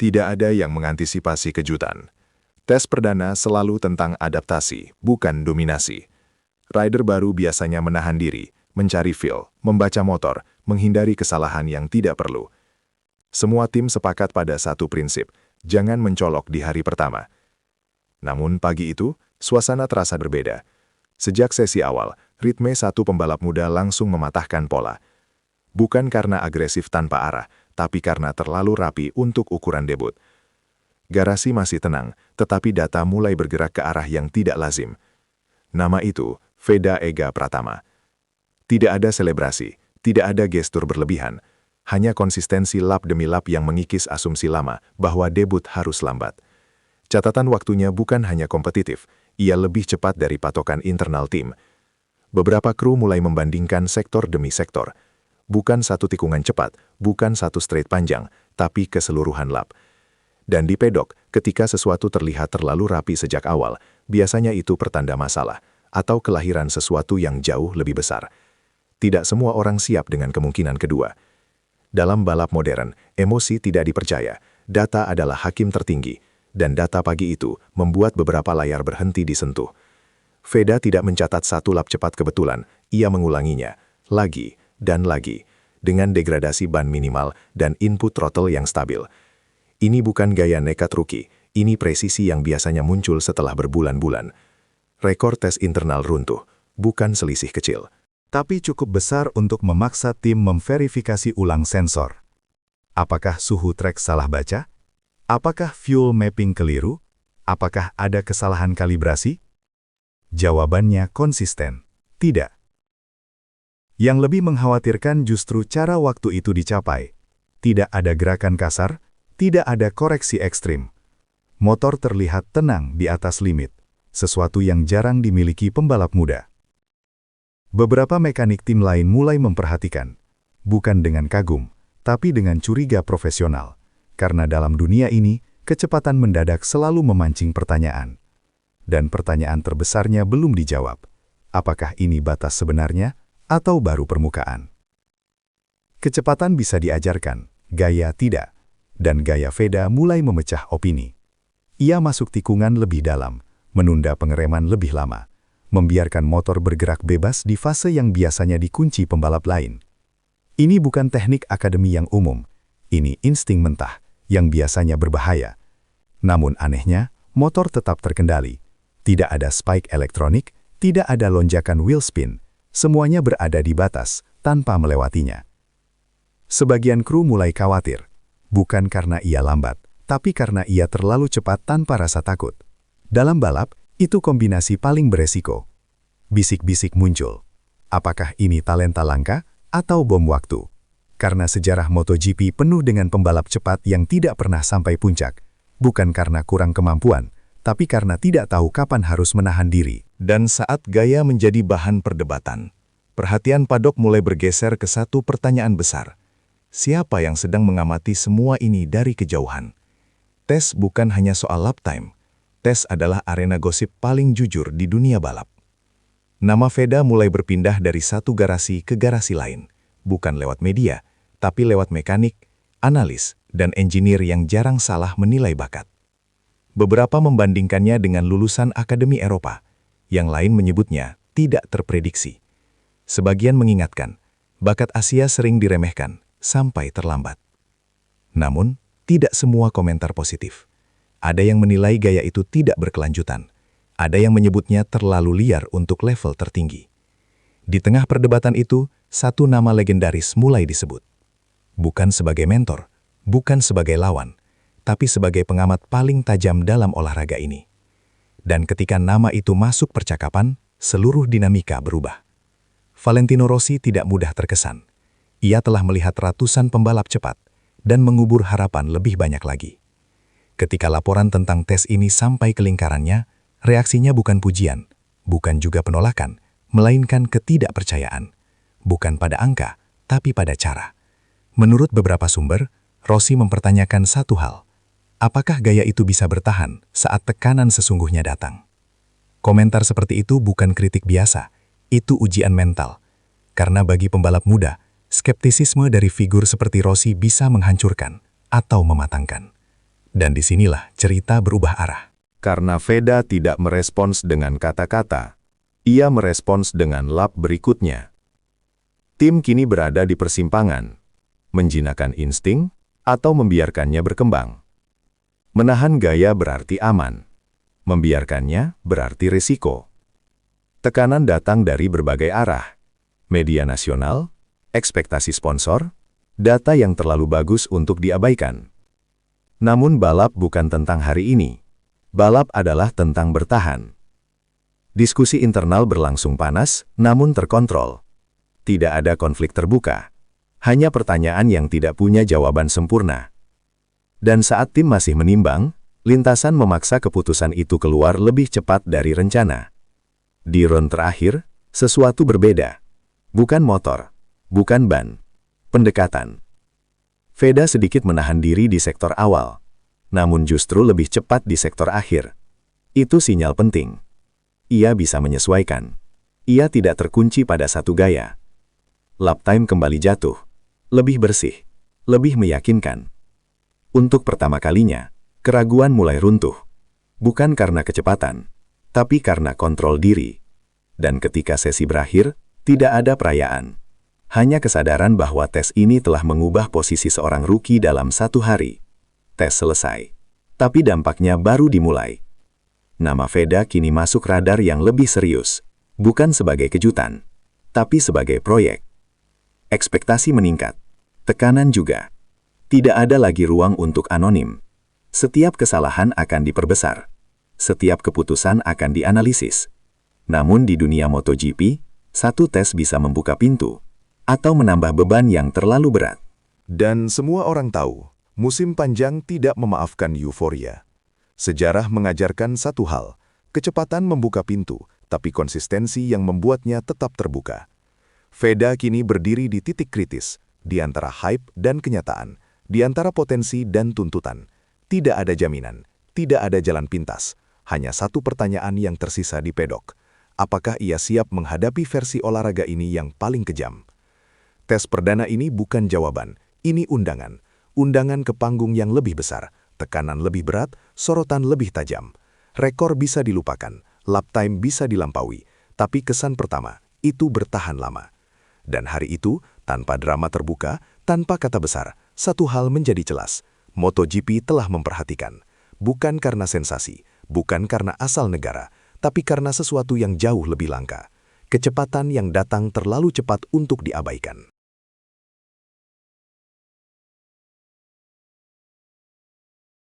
Tidak ada yang mengantisipasi kejutan. Tes perdana selalu tentang adaptasi, bukan dominasi. Rider baru biasanya menahan diri, mencari feel, membaca motor, menghindari kesalahan yang tidak perlu. Semua tim sepakat pada satu prinsip, jangan mencolok di hari pertama. Namun pagi itu, suasana terasa berbeda. Sejak sesi awal, ritme satu pembalap muda langsung mematahkan pola. Bukan karena agresif tanpa arah, tapi karena terlalu rapi untuk ukuran debut. Garasi masih tenang, tetapi data mulai bergerak ke arah yang tidak lazim. Nama itu, Veda Ega Pratama. Tidak ada selebrasi, tidak ada gestur berlebihan, hanya konsistensi lap demi lap yang mengikis asumsi lama bahwa debut harus lambat. Catatan waktunya bukan hanya kompetitif, ia lebih cepat dari patokan internal tim. Beberapa kru mulai membandingkan sektor demi sektor. Bukan satu tikungan cepat, bukan satu straight panjang, tapi keseluruhan lap. Dan di pedok, ketika sesuatu terlihat terlalu rapi sejak awal, biasanya itu pertanda masalah, atau kelahiran sesuatu yang jauh lebih besar. Tidak semua orang siap dengan kemungkinan kedua. Dalam balap modern, emosi tidak dipercaya, data adalah hakim tertinggi, dan data pagi itu membuat beberapa layar berhenti disentuh. Veda tidak mencatat satu lap cepat kebetulan, ia mengulanginya, lagi, dan lagi, dengan degradasi ban minimal dan input throttle yang stabil. Ini bukan gaya nekat rookie, ini presisi yang biasanya muncul setelah berbulan-bulan. Rekor tes internal runtuh, bukan selisih kecil. Tapi cukup besar untuk memaksa tim memverifikasi ulang sensor. Apakah suhu trek salah baca? Apakah fuel mapping keliru? Apakah ada kesalahan kalibrasi? Jawabannya konsisten, tidak. Yang lebih mengkhawatirkan justru cara waktu itu dicapai. Tidak ada gerakan kasar, tidak ada koreksi ekstrim. Motor terlihat tenang di atas limit, sesuatu yang jarang dimiliki pembalap muda. Beberapa mekanik tim lain mulai memperhatikan, bukan dengan kagum, tapi dengan curiga profesional. Karena dalam dunia ini, kecepatan mendadak selalu memancing pertanyaan. Dan pertanyaan terbesarnya belum dijawab. Apakah ini batas sebenarnya? Atau baru permukaan. Kecepatan bisa diajarkan, gaya tidak, dan gaya Veda mulai memecah opini. Ia masuk tikungan lebih dalam, menunda pengereman lebih lama, membiarkan motor bergerak bebas di fase yang biasanya dikunci pembalap lain. Ini bukan teknik akademi yang umum, ini insting mentah, yang biasanya berbahaya. Namun anehnya, motor tetap terkendali. Tidak ada spike elektronik, tidak ada lonjakan wheel spin, semuanya berada di batas, tanpa melewatinya. Sebagian kru mulai khawatir, bukan karena ia lambat, tapi karena ia terlalu cepat tanpa rasa takut. Dalam balap, itu kombinasi paling beresiko. Bisik-bisik muncul. Apakah ini talenta langka, atau bom waktu? Karena sejarah MotoGP penuh dengan pembalap cepat yang tidak pernah sampai puncak. Bukan karena kurang kemampuan, tapi karena tidak tahu kapan harus menahan diri. Dan saat gaya menjadi bahan perdebatan, perhatian padok mulai bergeser ke satu pertanyaan besar. Siapa yang sedang mengamati semua ini dari kejauhan? Tes bukan hanya soal lap time. Tes adalah arena gosip paling jujur di dunia balap. Nama Veda mulai berpindah dari satu garasi ke garasi lain. Bukan lewat media, tapi lewat mekanik, analis, dan engineer yang jarang salah menilai bakat. Beberapa membandingkannya dengan lulusan Akademi Eropa. Yang lain menyebutnya tidak terprediksi. Sebagian mengingatkan, bakat Asia sering diremehkan sampai terlambat. Namun, tidak semua komentar positif. Ada yang menilai gaya itu tidak berkelanjutan. Ada yang menyebutnya terlalu liar untuk level tertinggi. Di tengah perdebatan itu, satu nama legendaris mulai disebut. Bukan sebagai mentor, bukan sebagai lawan, tapi sebagai pengamat paling tajam dalam olahraga ini. Dan ketika nama itu masuk percakapan, seluruh dinamika berubah. Valentino Rossi tidak mudah terkesan. Ia telah melihat ratusan pembalap cepat dan mengubur harapan lebih banyak lagi. Ketika laporan tentang tes ini sampai ke lingkarannya, reaksinya bukan pujian, bukan juga penolakan, melainkan ketidakpercayaan. Bukan pada angka, tapi pada cara. Menurut beberapa sumber, Rossi mempertanyakan satu hal. Apakah gaya itu bisa bertahan saat tekanan sesungguhnya datang? Komentar seperti itu bukan kritik biasa, itu ujian mental. Karena bagi pembalap muda, skeptisisme dari figur seperti Rossi bisa menghancurkan atau mematangkan. Dan disinilah cerita berubah arah. Karena Veda tidak merespons dengan kata-kata, ia merespons dengan lap berikutnya. Tim kini berada di persimpangan, menjinakkan insting atau membiarkannya berkembang. Menahan gaya berarti aman, membiarkannya berarti risiko. Tekanan datang dari berbagai arah, media nasional, ekspektasi sponsor, data yang terlalu bagus untuk diabaikan. Namun balap bukan tentang hari ini. Balap adalah tentang bertahan. Diskusi internal berlangsung panas, namun terkontrol. Tidak ada konflik terbuka. Hanya pertanyaan yang tidak punya jawaban sempurna. Dan saat tim masih menimbang, lintasan memaksa keputusan itu keluar lebih cepat dari rencana. Di round terakhir, sesuatu berbeda. Bukan motor, bukan ban, pendekatan. Veda sedikit menahan diri di sektor awal, namun justru lebih cepat di sektor akhir. Itu sinyal penting. Ia bisa menyesuaikan. Ia tidak terkunci pada satu gaya. Lap time kembali jatuh, lebih bersih, lebih meyakinkan. Untuk pertama kalinya, keraguan mulai runtuh. Bukan karena kecepatan, tapi karena kontrol diri. Dan ketika sesi berakhir, tidak ada perayaan. Hanya kesadaran bahwa tes ini telah mengubah posisi seorang rookie dalam 1 hari. Tes selesai. Tapi dampaknya baru dimulai. Nama Veda kini masuk radar yang lebih serius. Bukan sebagai kejutan, tapi sebagai proyek. Ekspektasi meningkat. Tekanan juga. Tidak ada lagi ruang untuk anonim. Setiap kesalahan akan diperbesar. Setiap keputusan akan dianalisis. Namun di dunia MotoGP, satu tes bisa membuka pintu atau menambah beban yang terlalu berat. Dan semua orang tahu, musim panjang tidak memaafkan euforia. Sejarah mengajarkan satu hal, kecepatan membuka pintu, tapi konsistensi yang membuatnya tetap terbuka. Veda kini berdiri di titik kritis, di antara hype dan kenyataan, di antara potensi dan tuntutan. Tidak ada jaminan, tidak ada jalan pintas, hanya satu pertanyaan yang tersisa di pedok. Apakah ia siap menghadapi versi olahraga ini yang paling kejam? Tes perdana ini bukan jawaban, ini undangan. Undangan ke panggung yang lebih besar, tekanan lebih berat, sorotan lebih tajam. Rekor bisa dilupakan, lap time bisa dilampaui, tapi kesan pertama, itu bertahan lama. Dan hari itu, tanpa drama terbuka, tanpa kata besar, satu hal menjadi jelas. MotoGP telah memperhatikan. Bukan karena sensasi, bukan karena asal negara, tapi karena sesuatu yang jauh lebih langka. Kecepatan yang datang terlalu cepat untuk diabaikan.